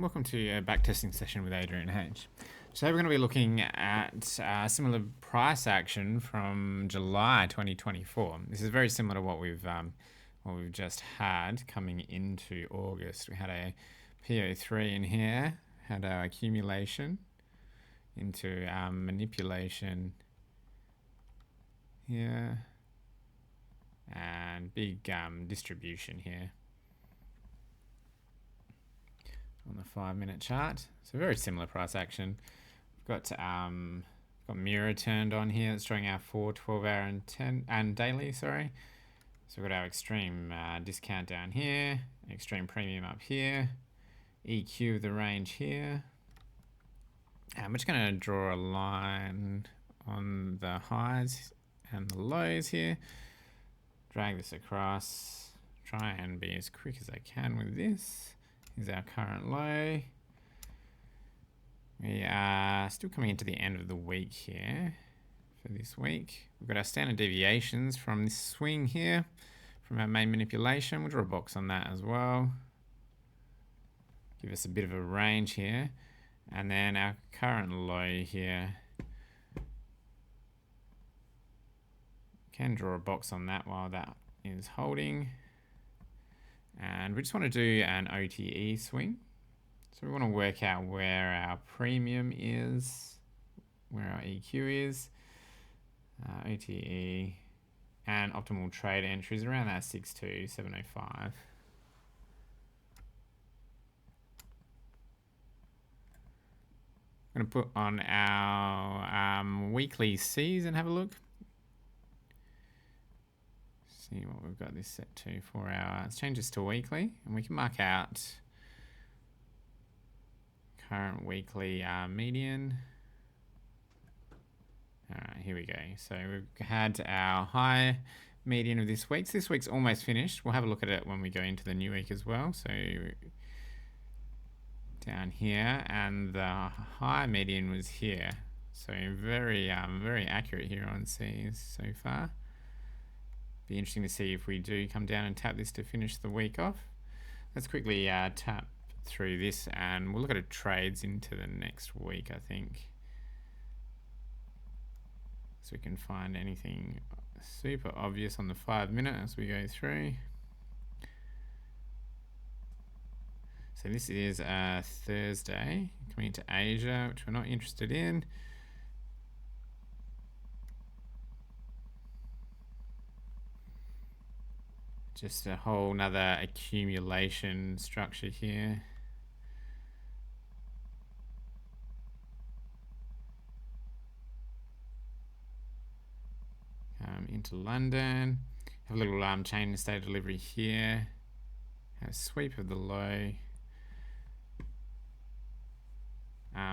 and welcome to a backtesting session with Adrian H. Today we're going to be looking at similar price action from July 2024. This is very similar to what we've just had coming into August. We had a PO3 in here, had our accumulation into our manipulation here, and big distribution here on the 5-minute chart. So very similar price action. We've got mirror turned on here. It's showing our 4, 12 hour and 10 and daily, sorry. So we've got our extreme discount down here, extreme premium up here, EQ of the range here. I'm just going to draw a line on the highs and the lows here. Drag this across. Try and be as quick as I can with this. Here's our current low. We are still coming into the end of the week here for this week. We've got our standard deviations from this swing here, from our main manipulation. We'll draw a box on that as well. Give us a bit of a range here. And then our current low here. Can draw a box on that while that is holding. And we just want to do an OTE swing. So we want to work out where our premium is, where our EQ is, OTE, and optimal trade entries around that 62705. I'm going to put on our weekly Cs and have a look. See what we've got this set to for our, let's change this to weekly, and we can mark out current weekly median. All right, here we go. So we've had our high median of this week. So this week's almost finished. We'll have a look at it when we go into the new week as well. So down here, and the high median was here. So very accurate here on C's so far. Be interesting to see if we do come down and tap this to finish the week off. Let's quickly tap through this and we'll look at trades into the next week, I think. So we can find anything super obvious on the 5-minute as we go through. So this is Thursday, coming into Asia, which we're not interested in. Just a whole nother accumulation structure here. Into London. Have a little chain and state delivery here. Have a sweep of the low.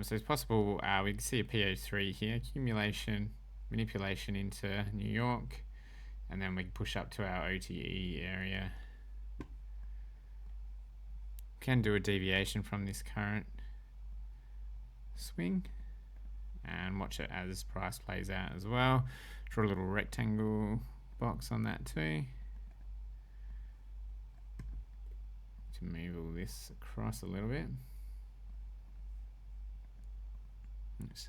So it's possible we can see a PO3 here, accumulation, manipulation into New York. And then we push up to our OTE area. Can do a deviation from this current swing and watch it as price plays out as well. Draw a little rectangle box on that too. To move all this across a little bit. Oops.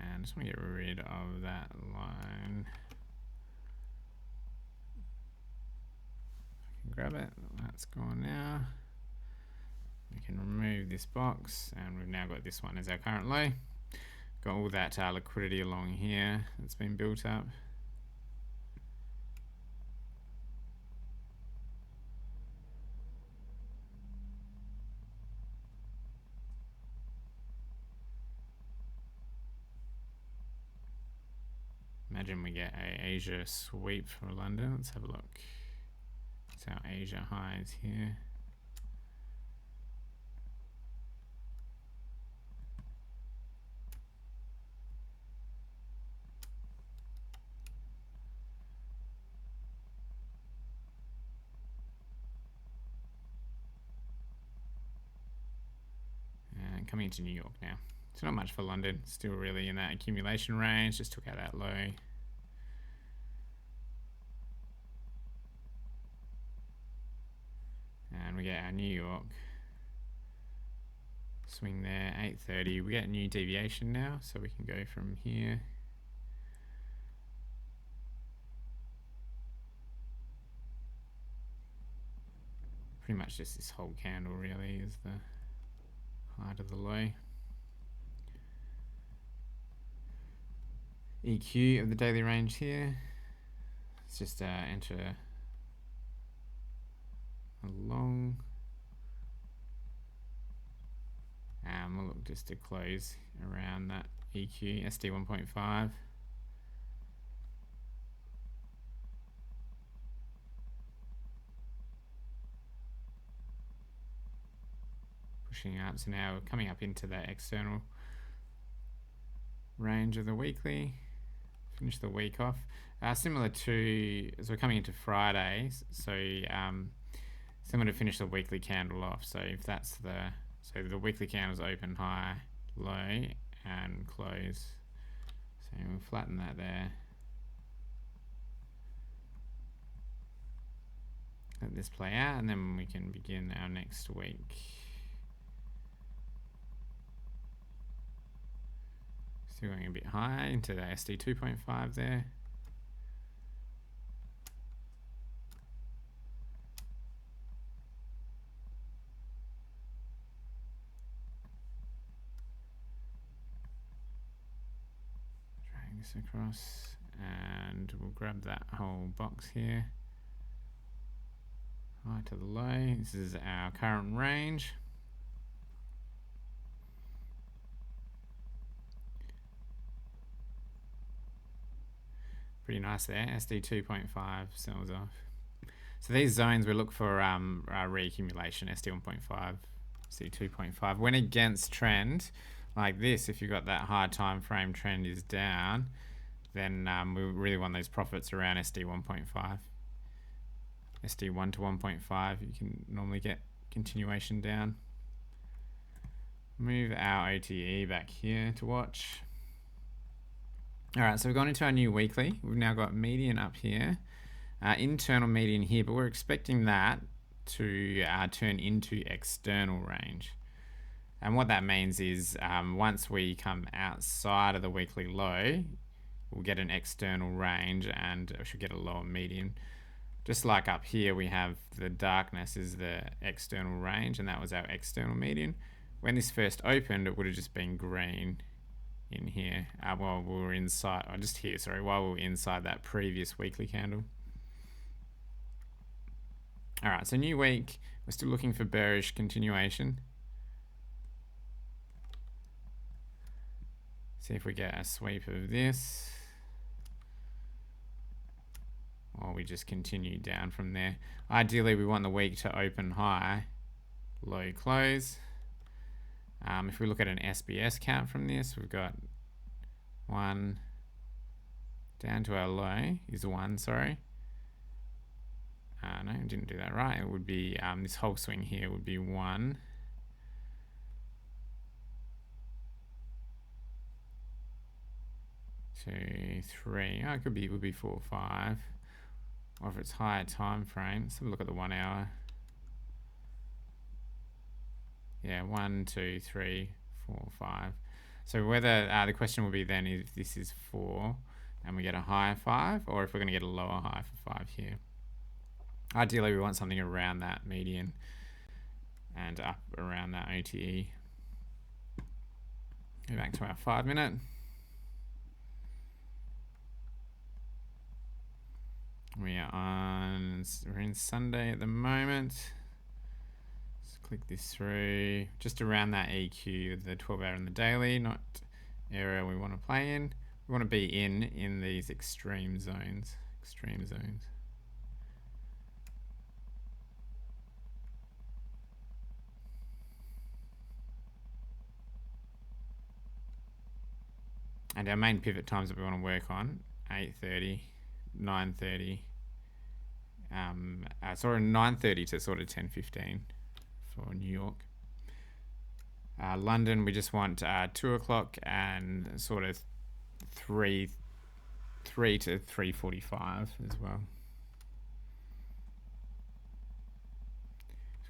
And I just want to get rid of that line. I can grab it, that's gone now. We can remove this box, and we've now got this one as our current low. Got all that liquidity along here that's been built up. Imagine we get a Asia sweep for London. Let's have a look. It's our Asia highs here. And coming into New York now. So not much for London, still really in that accumulation range, just took out that low. And we get our New York swing there, 8:30. We get a new deviation now, so we can go from here. Pretty much just this whole candle really is the height of the low. EQ of the daily range here. Let's just enter a long. We'll look just to close around that EQ, SD 1.5. Pushing up, so now we're coming up into the external range of the weekly. Finish the week off. Similar to, as we're coming into Fridays, so similar to finish the weekly candle off. So if that's so the weekly candles open high, low, and close. So we'll flatten that there. Let this play out, and then we can begin our next week. Still going a bit high into the SD 2.5 there. This across, and we'll grab that whole box here. High to the low. This is our current range. Pretty nice there. SD 2.5 sells off. So these zones we look for reaccumulation. SD 1.5, SD 2.5. When against trend, like this, if you've got that high time frame trend is down, then we really want those profits around SD 1.5. SD 1 to 1.5, you can normally get continuation down. Move our OTE back here to watch. All right, so we've gone into our new weekly. We've now got median up here, internal median here, but we're expecting that to turn into external range. And what that means is once we come outside of the weekly low, we'll get an external range and we should get a lower median. Just like up here, we have the darkness is the external range, and that was our external median. When this first opened, it would have just been green in here while we were inside, or just here, sorry, while we were inside that previous weekly candle. All right, so new week, we're still looking for bearish continuation. See if we get a sweep of this, or we just continue down from there. Ideally, we want the week to open high, low close. If we look at an SBS count from this, we've got 1 down to our low is 1, sorry. No, I didn't do that right. It would be this whole swing here would be 1. 2, 3. Oh, it could be, it would be 4, 5. Or if it's higher time frame, let's have a look at the 1 hour. Yeah, 1, 2, 3, 4, 5. So whether the question will be then if this is 4 and we get a higher 5, or if we're going to get a lower high for 5 here. Ideally, we want something around that median and up around that OTE. Go back to our 5 minute. We're in Sunday at the moment. Let's click this through. Just around that EQ, the 12 hour and the daily, not area we want to play in. We want to be in these extreme zones. Extreme zones. And our main pivot times that we want to work on, 8:30, 9:30, sorry, 9:30 to sort of 10:15 for New York. London, we just want 2 o'clock and sort of 3 to 3:45 as well.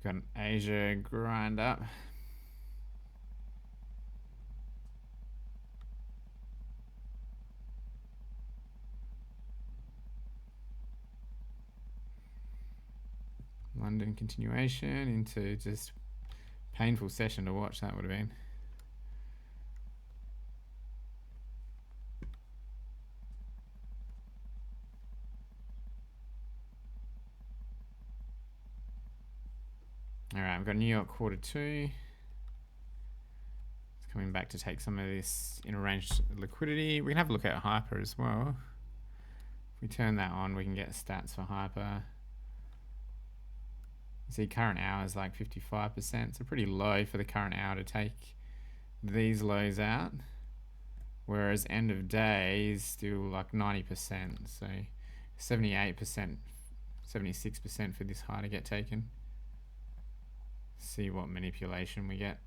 We've got an Asia grind up. London continuation into just painful session to watch, that would have been. All right, we've got New York quarter 2. It's coming back to take some of this inner range liquidity. We can have a look at hyper as well. If we turn that on, we can get stats for hyper. You see current hour is like 55%, so pretty low for the current hour to take these lows out. Whereas end of day is still like 90%, so 78%, 76% for this high to get taken. See what manipulation we get.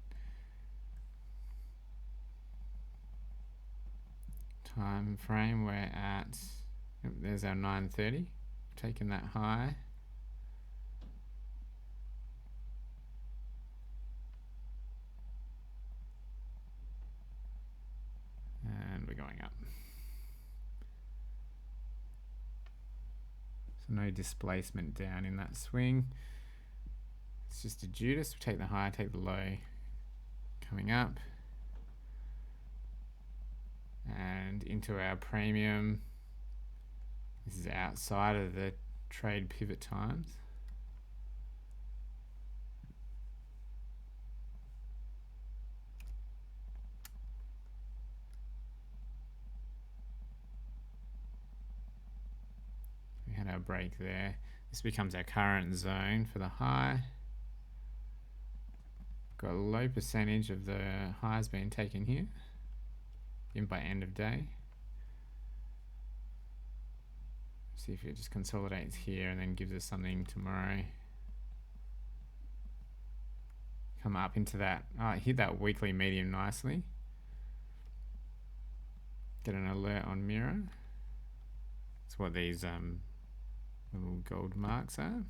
Time frame, we're at, there's our 9:30, taking that high. And we're going up. So no displacement down in that swing. It's just a Judas. We take the high, take the low, coming up. And into our premium. This is outside of the trade pivot times. We had our break there. This becomes our current zone for the high. Got a low percentage of the highs being taken here, in by end of day. See if it just consolidates here and then gives us something tomorrow. Come up into that, hit that weekly medium nicely. Get an alert on mirror. That's what these little gold marks are.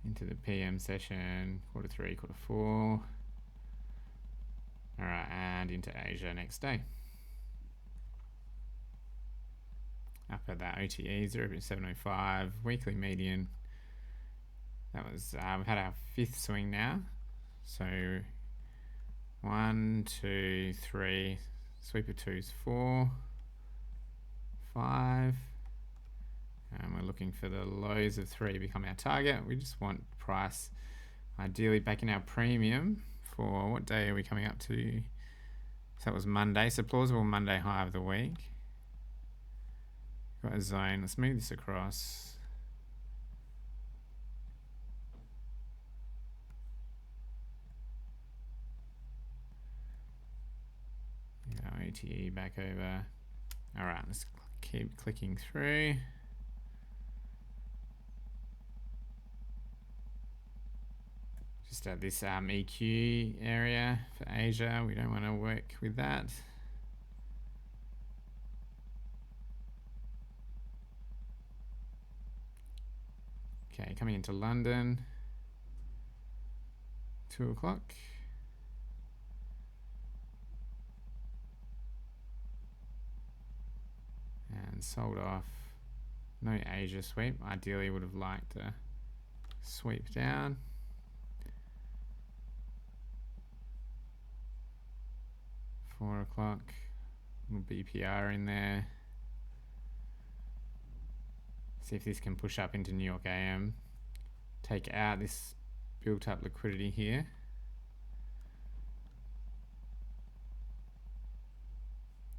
Into the PM session, quarter 3, quarter 4. All right, and into Asia next day. Up at that OTE, 0.705, weekly median. That was, we've had our 5th swing now. So 1, 2, 3, sweep of 2's 4, 5. And we're looking for the lows of 3 become our target. We just want price ideally back in our premium for what day are we coming up to? So that was Monday, so plausible Monday high of the week. Got a zone, let's move this across. OTE back over. All right, let's keep clicking through. Just at this EQ area for Asia, we don't want to work with that. Okay, coming into London, 2 o'clock. And sold off. No Asia sweep. Ideally would have liked a sweep down. $4 o'clock. Little BPR in there. See if this can push up into New York AM. Take out this built up liquidity here.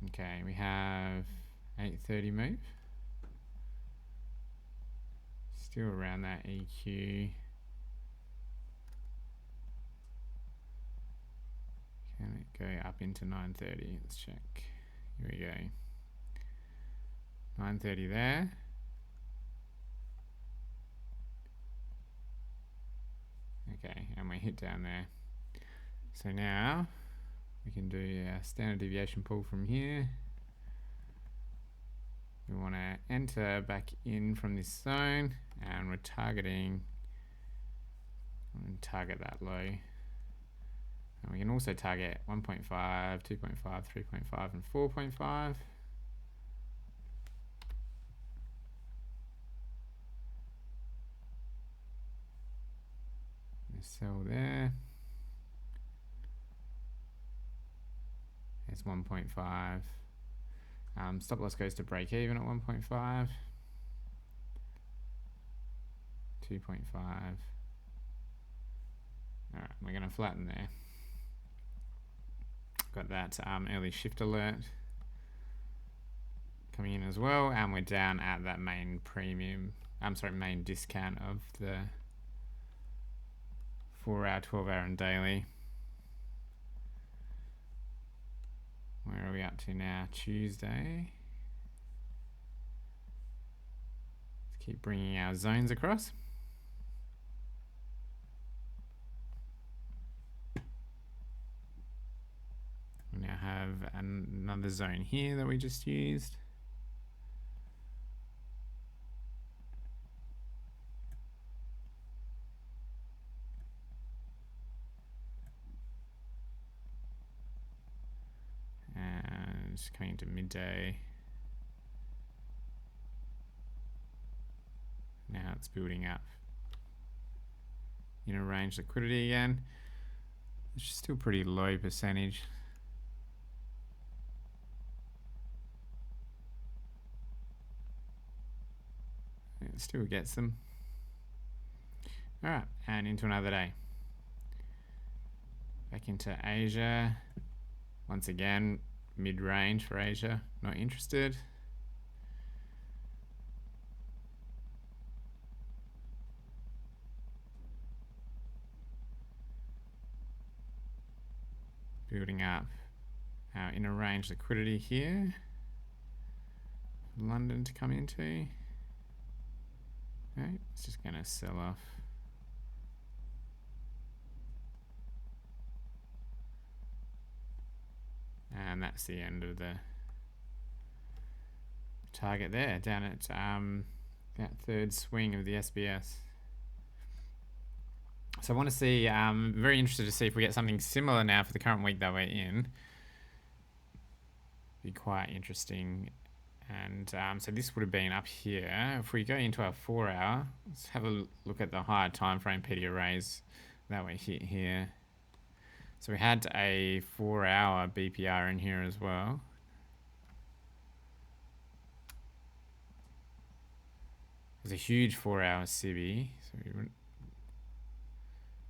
Okay, we have 8:30 move. Still around that EQ. Can it go up into 9:30? Let's check. Here we go. 9:30 there. Okay, and we hit down there. So now we can do a standard deviation pull from here. We want to enter back in from this zone, and we're targeting, target that low. And we can also target 1.5, 2.5, 3.5, and 4.5. Sell there. It's 1.5. Stop loss goes to break even at 1.5. 2.5. Alright, we're going to flatten there. Got that early shift alert coming in as well, and we're down at that main premium, main discount of the 4-hour, 12-hour, and daily. Where are we up to now? Tuesday. Let's keep bringing our zones across. We now have another zone here that we just used. And just coming into midday. Now it's building up. Inner range liquidity again. It's still pretty low percentage. It still gets them. Alright, and into another day. Back into Asia. Once again, mid-range for Asia. Not interested. Building up our inner range liquidity here. London to come into. Okay, it's just going to sell off. And that's the end of the target there, down at that third swing of the SBS. So I want to see, very interested to see if we get something similar now for the current week that we're in. Be quite interesting. And so this would have been up here. If we go into our 4-hour, let's have a look at the higher time frame PD arrays that we hit here. So we had a 4-hour BPR in here as well. There's a huge 4-hour CB, so we were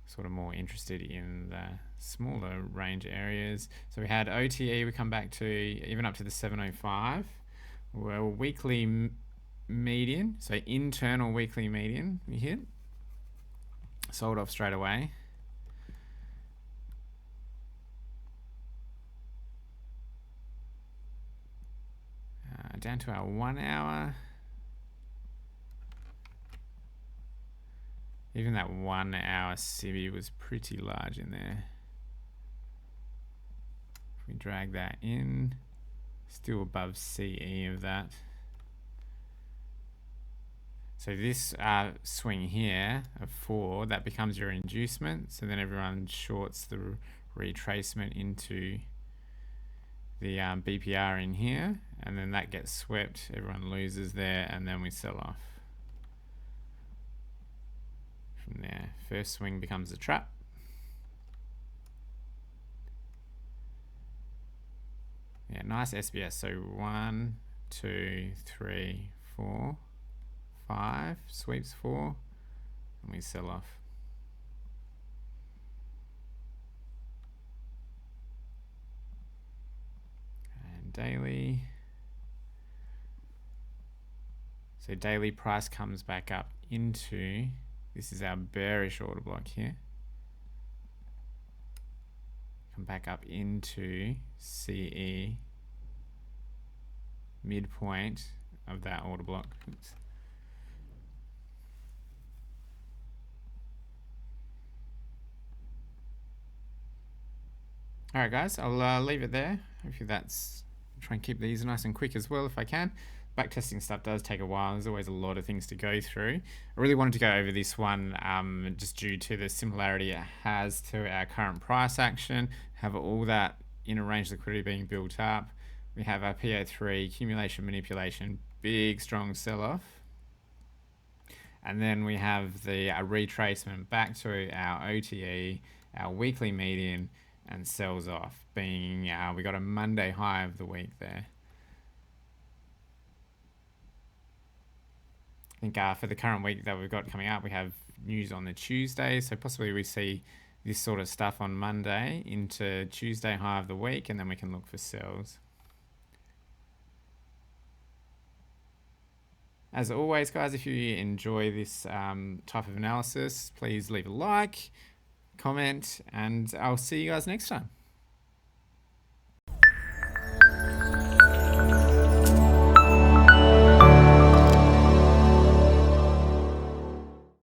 sort of more interested in the smaller range areas. So we had OTE, we come back to even up to the 705. Well, weekly median, so internal weekly median we hit. Sold off straight away. Down to our 1-hour. Even that 1-hour CB was pretty large in there. If we drag that in, still above CE of that. So this swing here of 4, that becomes your inducement. So then everyone shorts the retracement into the BPR in here, and then that gets swept, everyone loses there, and then we sell off. From there, first swing becomes a trap. Yeah, nice SBS. So 1, 2, 3, 4, 5, sweeps 4, and we sell off. Daily. So daily price comes back up into, this is our bearish order block here. Come back up into CE, midpoint of that order block. Oops. All right, guys, I'll leave it there. Hopefully that's try and keep these nice and quick as well if I can. Backtesting stuff does take a while. There's always a lot of things to go through. I really wanted to go over this one just due to the similarity it has to our current price action. Have all that inner range liquidity being built up. We have our PO3 accumulation manipulation, big strong sell-off. And then we have the retracement back to our OTE, our weekly median, and sells off, being we got a Monday high of the week there. I think for the current week that we've got coming up, we have news on the Tuesday, so possibly we see this sort of stuff on Monday into Tuesday high of the week, and then we can look for sells. As always, guys, if you enjoy this type of analysis, please leave a like, comment, and I'll see you guys next time.